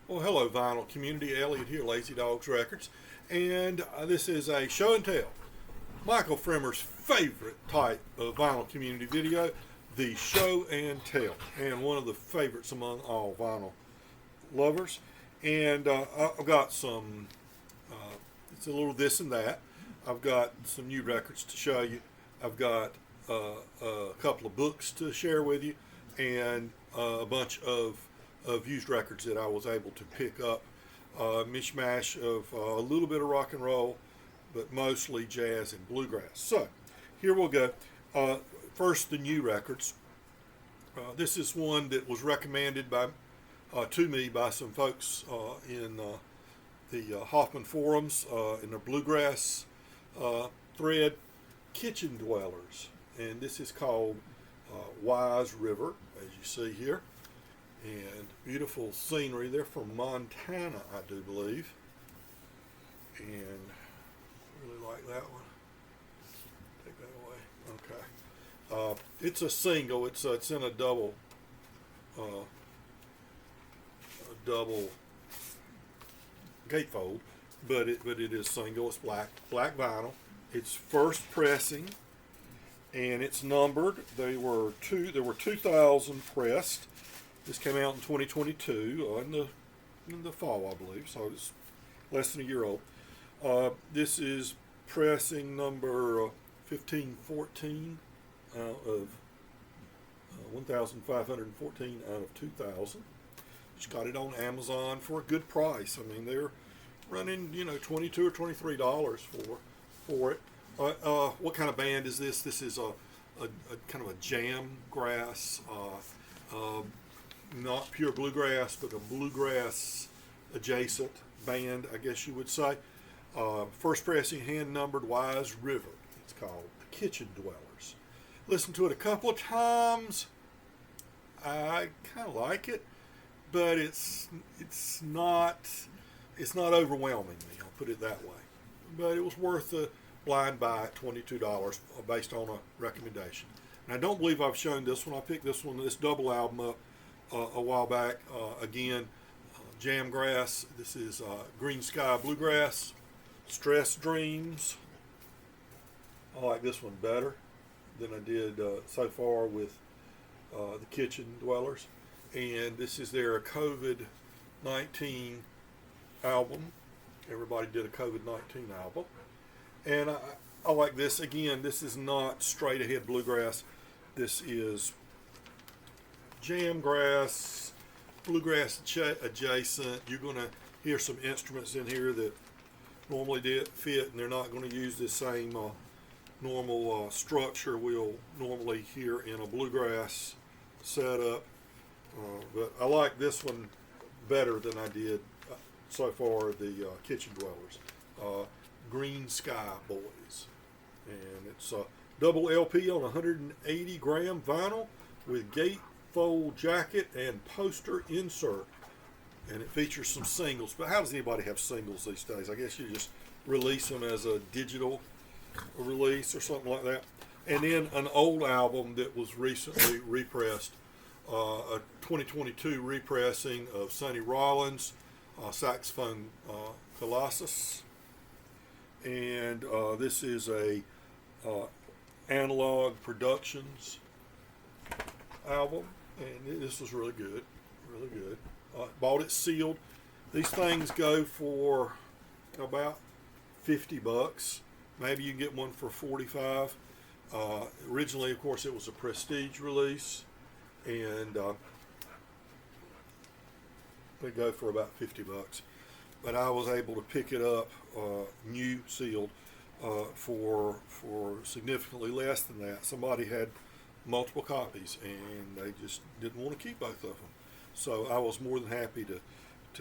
Well, hello, vinyl community. Elliot here, Lazy Dogs Records, and this is a show and tell. Michael Fremer's favorite type of vinyl community video, the show and tell, and one of the favorites among all vinyl lovers. And I've got some, it's a little this and that. I've got some new records to show you. I've got a couple of books to share with you, and a bunch of used records that I was able to pick up. Mishmash of a little bit of rock and roll, but mostly jazz and bluegrass. So here we'll go. First, the new records. This is one that was recommended to me by some folks in the Hoffman forums in the bluegrass thread, Kitchen Dwellers. And this is called Wise River, as you see here. And beautiful scenery. They're from Montana, I do believe. And really like that one. Take that away. Okay. It's a single. It's in a double gatefold, but it is single. It's black vinyl. It's first pressing, and it's numbered. There were 2,000 pressed. This came out in 2022 in the fall, I believe, so it's less than a year old. This is pressing number 1514 out of 1,514 out of 2,000. Just got it on Amazon for a good price. I mean, they're running $22 or $23 for it. What kind of band is this? This is a kind of a jam grass. Not pure bluegrass, but a bluegrass adjacent band, I guess you would say. First pressing, hand numbered, Wise River. It's called The Kitchen Dwellers. Listened to it a couple of times. I kind of like it, but it's not overwhelming me. I'll put it that way. But it was worth the blind buy at $22 based on a recommendation. And I don't believe I've shown this one. I picked this double album up a while back. Again, Jamgrass. This is Green Sky Bluegrass, Stress Dreams. I like this one better than I did so far with the Kitchen Dwellers. And this is their COVID-19 album. Everybody did a COVID-19 album. And I like this. Again, this is not straight ahead bluegrass. This is jamgrass, bluegrass adjacent. You're going to hear some instruments in here that normally fit, and they're not going to use the same normal structure we'll normally hear in a bluegrass setup. But I like this one better than I did so far, the Kitchen Dwellers. Green Sky Boys. And it's a double LP on 180 gram vinyl with gatefold jacket and poster insert. And it features some singles. But how does anybody have singles these days? I guess you just release them as a digital release or something like that. And then an old album that was recently repressed, a 2022 repressing of Sonny Rollins, Saxophone Colossus. And this is a Analog Productions album, and this was really good. Bought it sealed. These things go for about $50. Maybe you can get one for $45. Originally, of course, it was a prestige release, and they go for about $50. But I was able to pick it up new, sealed, for significantly less than that. Somebody had multiple copies, and they just didn't want to keep both of them. So I was more than happy to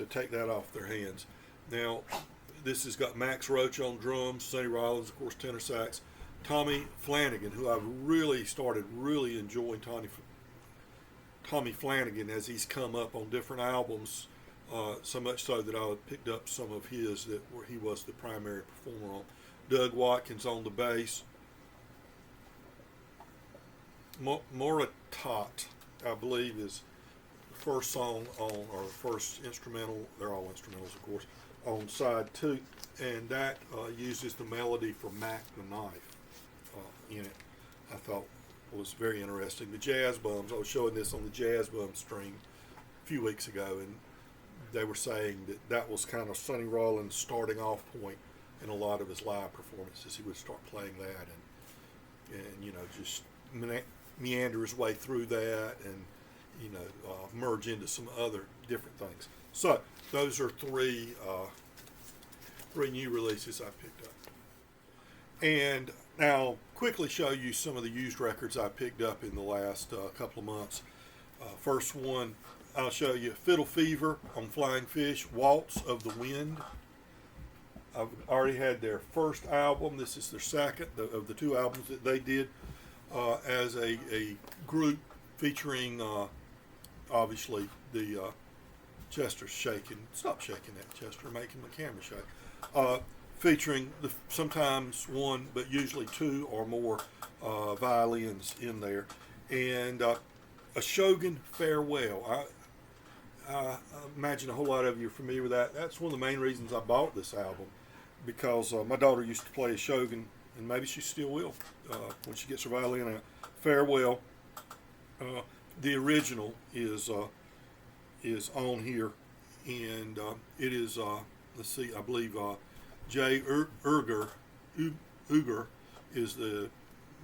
take that off their hands. Now, this has got Max Roach on drums, Sonny Rollins, of course, tenor sax, Tommy Flanagan, who I've really started enjoying Tommy Flanagan as he's come up on different albums, so much so that I picked up some of his where he was the primary performer on. Doug Watkins on the bass. Moratot, I believe, is first song on, or first instrumental, they're all instrumentals of course, on side 2, and that uses the melody for Mac the Knife in it. I thought was very interesting. The Jazz Bums, I was showing this on the Jazz Bum stream a few weeks ago, and they were saying that that was kind of Sonny Rollins' starting off point in a lot of his live performances. He would start playing that and you know, just meander his way through that, and you know, merge into some other different things. So those are three new releases I picked up. And now quickly show you some of the used records I picked up in the last couple of months. First one, I'll show you Fiddle Fever on Flying Fish, Waltz of the Wind. I've already had their first album. This is their second of the 2 albums that they did as a group, featuring obviously the Chester's shaking. Stop shaking that, Chester, making the camera shake. Featuring sometimes one, but usually 2 or more violins in there, and a Shogun Farewell. I imagine a whole lot of you are familiar with that. That's one of the main reasons I bought this album, because my daughter used to play a Shogun, and maybe she still will when she gets her violin out. Farewell. The original is on here, and it is let's see, I believe Jay Uger is the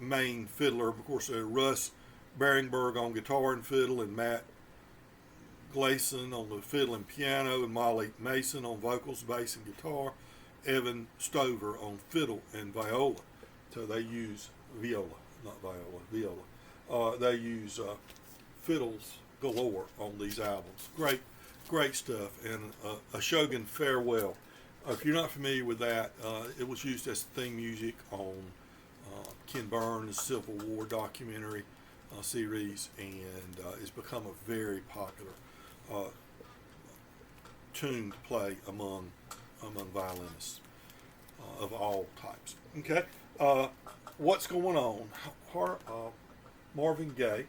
main fiddler. Of course, Russ Baringberg on guitar and fiddle, and Matt Gleason on the fiddle and piano, and Molly Mason on vocals, bass, and guitar. Evan Stover on fiddle and viola. So they use viola, not viola, viola. They use fiddles galore on these albums. Great stuff. And a Shogun Farewell. If you're not familiar with that, it was used as theme music on Ken Burns' Civil War documentary series, and it's become a very popular tune to play among violinists of all types. Okay, what's going on? Marvin Gaye.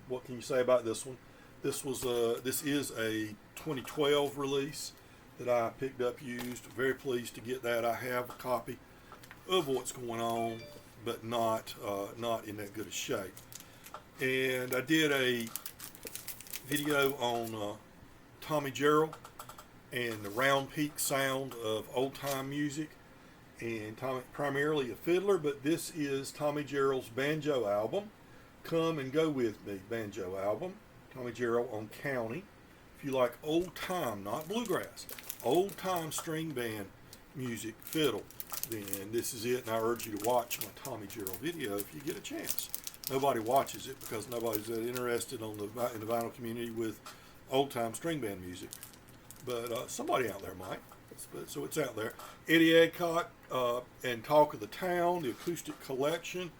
What can you say about this one? This is a 2012 release that I picked up used. Very pleased to get that. I have a copy of What's Going On, but not in that good a shape. And I did a video on Tommy Gerald and the round peak sound of old time music. And Tommy, primarily a fiddler, but this is Tommy Gerald's banjo album. Come and Go With Me banjo album. Tommy Gerald on County. If you like old time, not bluegrass, old time string band music, fiddle, then this is it. And I urge you to watch my Tommy Gerald video if you get a chance. Nobody watches it because nobody's that interested in the vinyl community with old time string band music, but somebody out there might. So it's out there. Eddie Adcock and Talk of the Town, the acoustic collection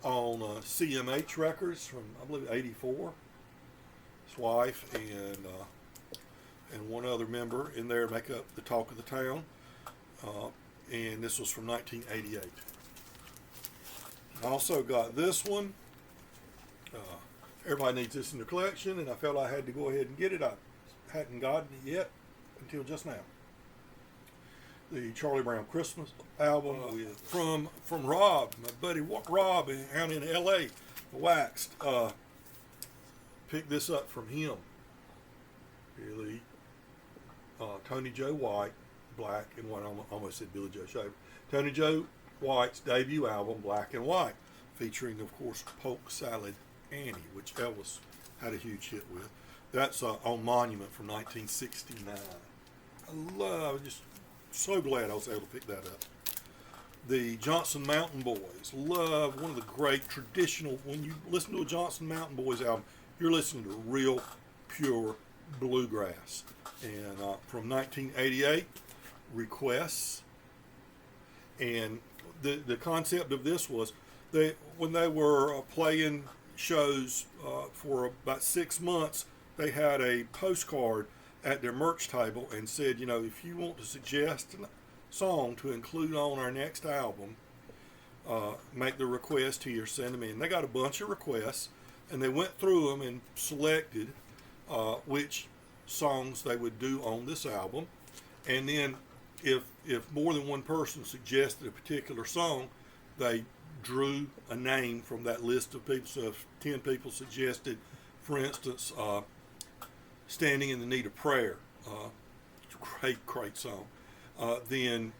on CMH Records from, I believe, '84. His wife and one other member in there make up the Talk of the Town, and this was from 1988. I also got this one. Everybody needs this in their collection, and I felt I had to go ahead and get it. I hadn't gotten it yet until just now. The Charlie Brown Christmas album from Rob, my buddy Rob out in L.A., Waxed. Picked this up from him. Really, Tony Joe White, Black and White. I almost said Billy Joe Shaver. Tony Joe White's debut album, Black and White, featuring, of course, Polk Salad Annie, which Elvis had a huge hit with. That's on Monument from 1969. Just so glad I was able to pick that up. The Johnson Mountain Boys. Love, one of the great traditional, when you listen to a Johnson Mountain Boys album, you're listening to real, pure bluegrass. And from 1988, Requests. And the concept of this was, when they were playing shows for about 6 months, they had a postcard at their merch table and said, if you want to suggest a song to include on our next album, make the request here, send them in. They got a bunch of requests, and they went through them and selected which songs they would do on this album. And then if more than one person suggested a particular song, they drew a name from that list of people. So if 10 people suggested, for instance, Standing in the Need of Prayer, great song, then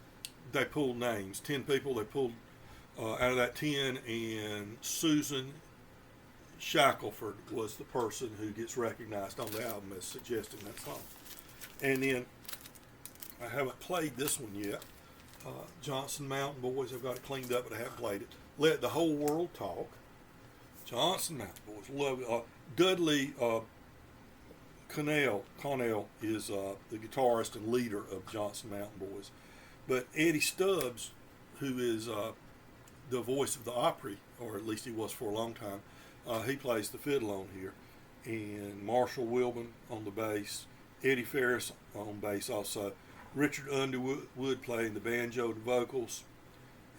they pulled names. 10 people, they pulled out of that 10, and Susan Shackelford was the person who gets recognized on the album as suggesting that song. And then, I haven't played this one yet. Johnson Mountain Boys, I've got it cleaned up, but I haven't played it. Let the Whole World Talk. Johnson Mountain Boys, love it. Dudley Connell is the guitarist and leader of Johnson Mountain Boys. But Eddie Stubbs, who is the voice of the Opry, or at least he was for a long time, he plays the fiddle on here. And Marshall Wilburn on the bass, Eddie Ferris on bass also, Richard Underwood playing the banjo and vocals,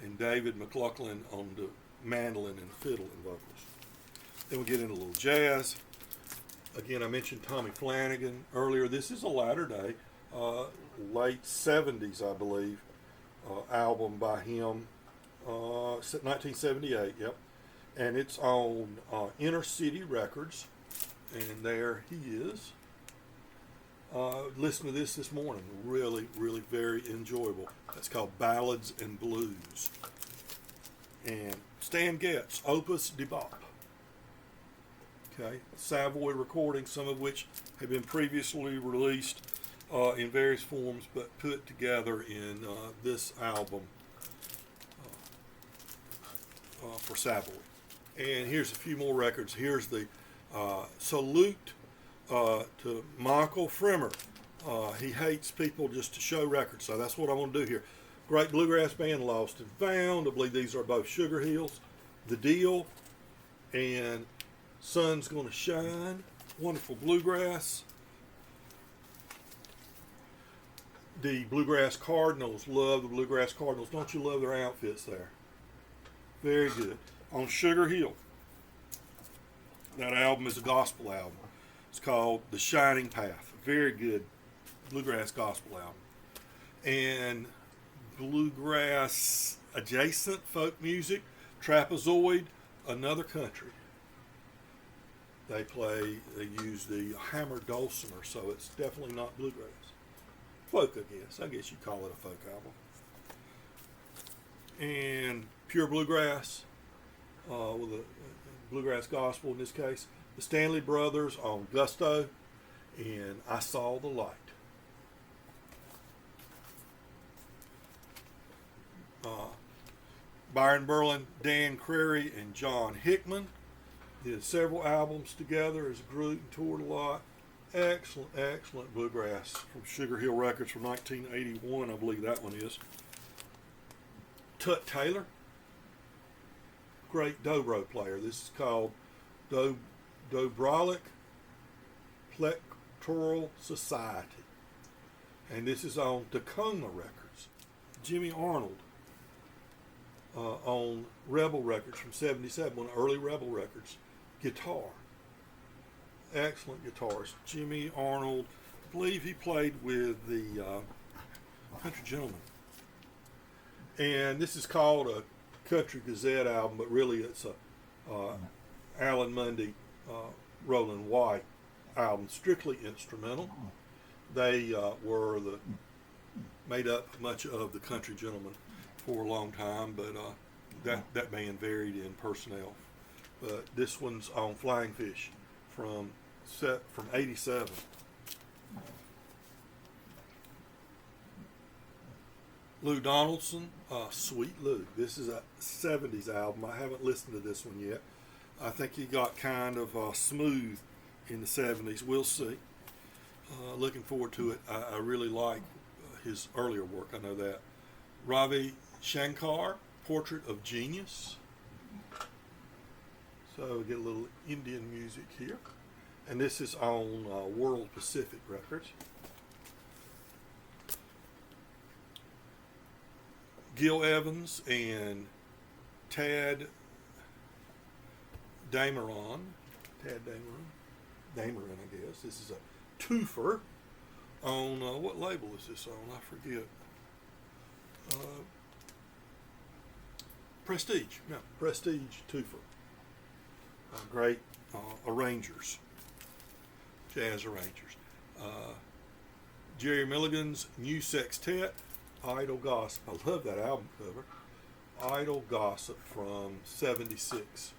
and David McLaughlin on the mandolin and fiddle and vocals. Then we get into a little jazz. Again, I mentioned Tommy Flanagan earlier. This is a latter day, late 70s, I believe, album by him, 1978, yep. And it's on Inner City Records, and there he is. Listen to this morning. Really, really very enjoyable. That's called Ballads and Blues. And Stan Getz, Opus de Bop. Okay, Savoy recordings, some of which have been previously released in various forms, but put together in this album for Savoy. And here's a few more records. Here's the salute to Michael Fremer. He hates people just to show records, so that's what I want to do here. Great bluegrass band, Lost and Found. I believe these are both Sugar Hills. The Deal and Sun's Gonna Shine. Wonderful bluegrass. The Bluegrass Cardinals. Love the Bluegrass Cardinals. Don't you love their outfits there? Very good. On Sugar Hill, that album is a gospel album. It's called The Shining Path. Very good bluegrass gospel album. And bluegrass adjacent folk music, Trapezoid, Another Country. They use the hammered dulcimer, so it's definitely not bluegrass. Folk, I guess you'd call it a folk album. And Pure Bluegrass, with a bluegrass gospel in this case. The Stanley Brothers on Gusto, and I Saw the Light. Byron Berlin, Dan Crary, and John Hickman did several albums together as a group and toured a lot. Excellent, excellent bluegrass from Sugar Hill Records from 1981, I believe that one is. Tut Taylor, great dobro player. This is called Dobrolic Plectoral Society. And this is on Tacoma Records. Jimmy Arnold on Rebel Records from 77, one of the early Rebel Records. Guitar. Excellent guitarist. Jimmy Arnold, I believe he played with the Country Gentleman. And this is called a Country Gazette album, but really it's a Alan Mundy, Roland White album, strictly instrumental. They made up much of the Country Gentleman for a long time, but that band varied in personnel. But this one's on Flying Fish from 87. Lou Donaldson, Sweet Lou. This is a 70s album. I haven't listened to this one yet. I think he got kind of smooth in the 70s. We'll see. Looking forward to it. I really like his earlier work. I know that. Ravi Shankar, Portrait of Genius. So we get a little Indian music here. And this is on World Pacific Records. Gil Evans and Tad Dameron Dameron, I guess. This is a twofer on, what label is this on? I forget. Prestige. No, Prestige twofer. Great arrangers. Jazz arrangers. Jerry Milligan's New Sextet, Idle Gossip. I love that album cover. Idle Gossip from '76.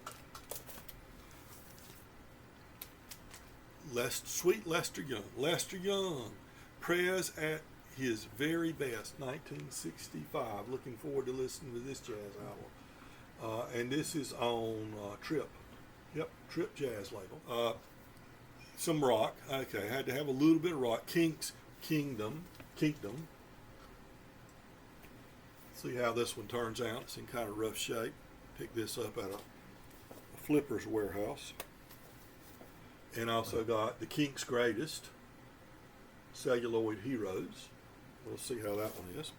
Sweet Lester Young. Lester Young, Prez at his very best, 1965. Looking forward to listening to this jazz album. And this is on Trip. Yep, Trip Jazz label. Some rock. Okay, had to have a little bit of rock. Kinks, Kingdom. See how this one turns out. It's in kind of rough shape. Picked this up at a Flipper's warehouse. And also got the Kinks' Greatest, Celluloid Heroes. We'll see how that one is.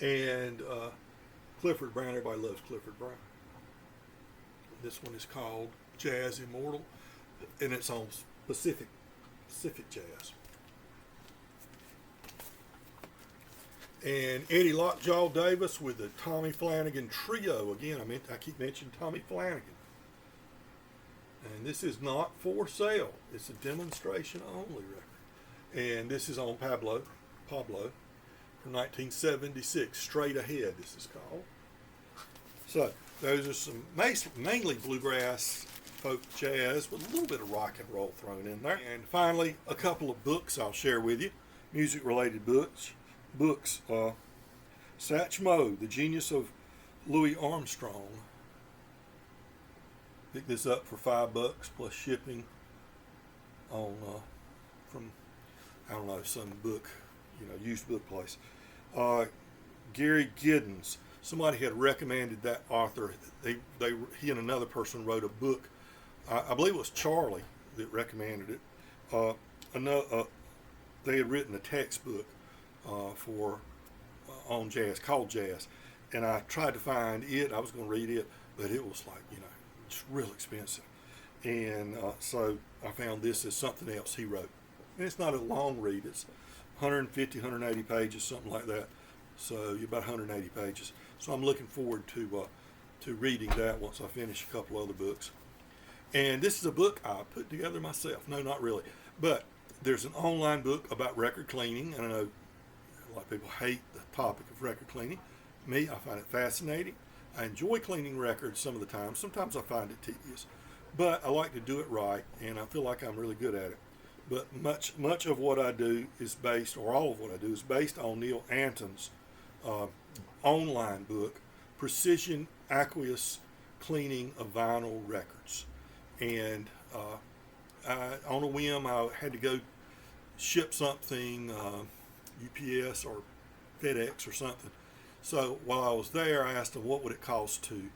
And Clifford Brown. Everybody loves Clifford Brown. This one is called Jazz Immortal, and it's on Pacific Jazz. And Eddie Lockjaw Davis with the Tommy Flanagan Trio. Again, I keep mentioning Tommy Flanagan. And this is not for sale. It's a demonstration only record. And this is on Pablo from 1976. Straight Ahead, this is called. So those are some mainly bluegrass, folk jazz with a little bit of rock and roll thrown in there. And finally, a couple of books I'll share with you. Music-related books. Satchmo, The Genius of Louis Armstrong. Picked this up for $5 plus shipping on from, I don't know, some book, used book place. Gary Giddens. Somebody had recommended that author. He and another person wrote a book. I believe it was Charlie that recommended it. They had written a textbook on jazz, called Jazz, and I tried to find it. I was going to read it, but it was like, it's real expensive. And so I found this as something else he wrote. And it's not a long read. It's 150, 180 pages, something like that. So about 180 pages. So I'm looking forward to reading that once I finish a couple other books. And this is a book I put together myself. No, not really. But there's an online book about record cleaning. And I know a lot of people hate the topic of record cleaning. Me, I find it fascinating. I enjoy cleaning records some of the time. Sometimes I find it tedious. But I like to do it right, and I feel like I'm really good at it. But much of what I do is based, or all of what I do is based on Neil Anton's online book, Precision Aqueous Cleaning of Vinyl Records. And on a whim, I had to go ship something, UPS or FedEx or something. So while I was there, I asked them what would it cost to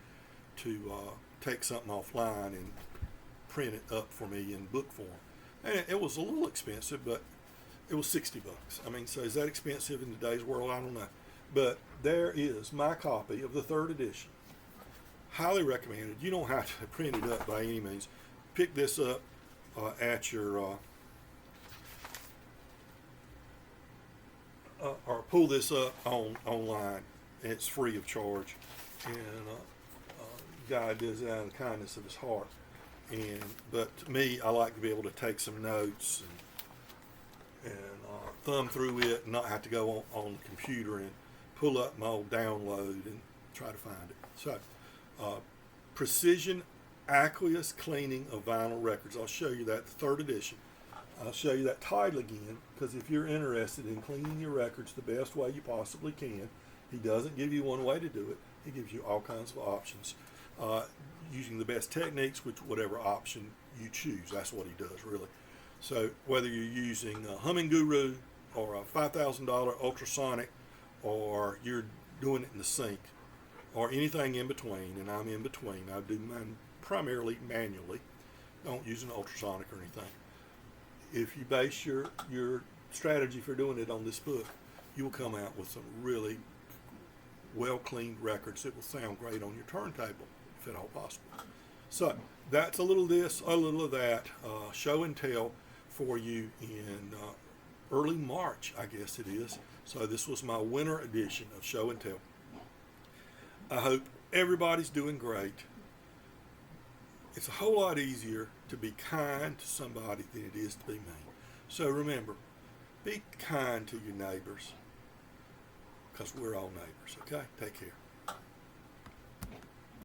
take something offline and print it up for me in book form. And it was a little expensive, but it was $60. I mean, so is that expensive in today's world? I don't know. But there is my copy of the 3rd edition. Highly recommended. You don't have to print it up by any means. Pick this up at your or pull this up online. It's free of charge, and guy does it out of the kindness of his heart. But to me, I like to be able to take some notes and thumb through it, and not have to go on the computer and pull up my old download and try to find it. So, Precision Aqueous Cleaning of Vinyl Records. I'll show you that, the 3rd edition. I'll show you that title again, because if you're interested in cleaning your records the best way you possibly can, he doesn't give you one way to do it. He gives you all kinds of options, using the best techniques, whatever option you choose. That's what he does, really. So whether you're using a Humming Guru or a $5,000 ultrasonic, or you're doing it in the sink, or anything in between, and I'm in between. I do mine primarily manually. Don't use an ultrasonic or anything. If you base your strategy for doing it on this book, you will come out with some really well-cleaned records that will sound great on your turntable, if at all possible. So that's a little of this, a little of that, show and tell for you in early March, I guess it is. So this was my winter edition of show and tell. I hope everybody's doing great. It's a whole lot easier to be kind to somebody than it is to be mean. So remember, be kind to your neighbors, because we're all neighbors, okay? Take care.